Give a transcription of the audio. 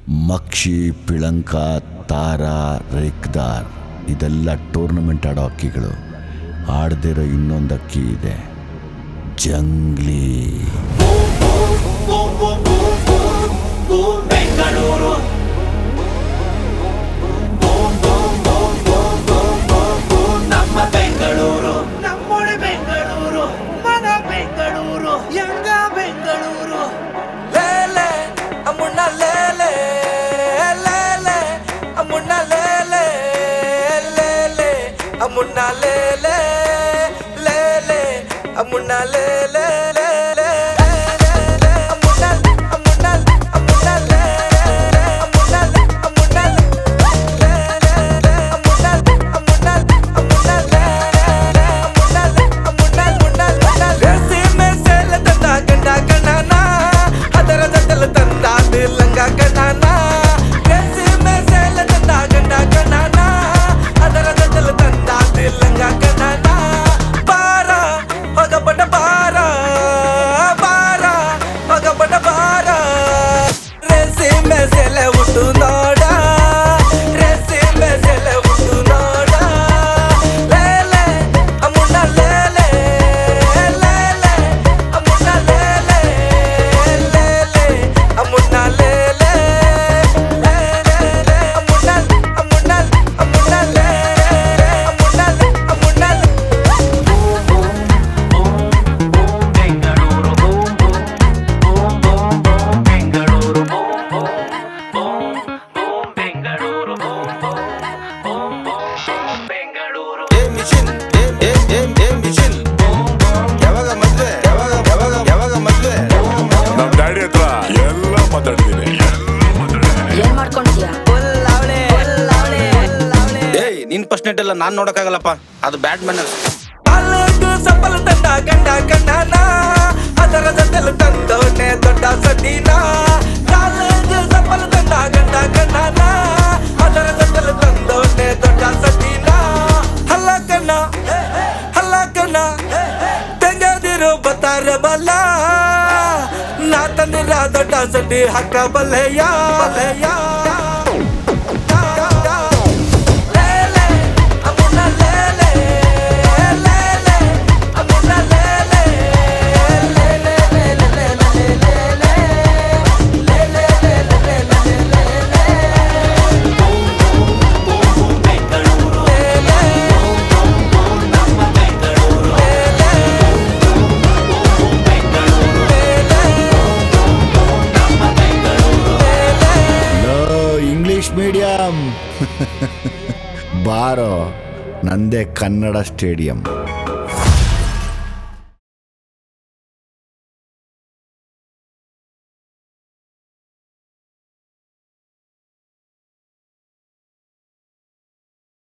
ಮಕ್ಷಿ, ಪಿಳಂಕ, ತಾರಾ, ರೇಕ್ದಾರ್ ಇದೆಲ್ಲ ಟೂರ್ನಮೆಂಟ್ ಆಡೋ ಅಕ್ಕಿಗಳು. ಆಡದಿರೋ ಇನ್ನೊಂದು ಅಕ್ಕಿ ಇದೆ, ಜಂಗ್ಲಿ. ಬೆಂಗಳೂರು ನಮ್ಮ ಬೆಂಗಳೂರು, ನಮ್ಮೊಡೆ ಬೆಂಗಳೂರು, ಮನ ಬೆಂಗಳೂರು, ಯಂಗ ಬೆಂಗಳೂರು. ಲೇಲೆ ಅಮ್ಮುಣ್ಣ ಲೇಲೆ, ಲೇಲೆ ಅಮ್ಮುಣ್ಣ ಲೇಲೆ, ಲೇಲೆ ಅಮ್ಮುಣ್ಣ ಲೇಲೆ, ಲೇಲೆ ಅಮ್ಮುಣ್ಣ ಲೇಲೆ. ನಿನ್ ಫಸ್ಟ್ ನೈಟ್ ಎಲ್ಲ ನಾನ್ ನೋಡಕ್ಕಾಗಲ್ಲಪ್ಪ, ಅದು ಬ್ಯಾಡ್ ಮ್ಯಾನರ್ಸ್. ಸಫಲ ತಂಡ ಗಂಡ ಗಂಡನ, ಅದರ ಜೊತೆಲು ತಂದೋನೆ ದೊಡ್ಡ ಸದಿನ. ಸಫಲ ತಂಡ ಗಂಡ ಗಂಡನ, ಅದರ ಜೊತೆಲು ತಂದೋನೆ ದೊಡ್ಡ ಸದಿನ. ಹಲ್ಲ ಕಣ್ಣ ತೆಗೆದಿರು ಬತ್ತಾರ ಬಲ್ಲ, ನಾ ತಂದಿರ ದೊಡ್ಡ ಸಡ್ಡಿ ಹಕ್ಕ ಬಲ್ಲೆಯ. ಮೀಡಿಯಂ ಬಾರೋ, ನಂದೇ ಕನ್ನಡ ಸ್ಟೇಡಿಯಂ.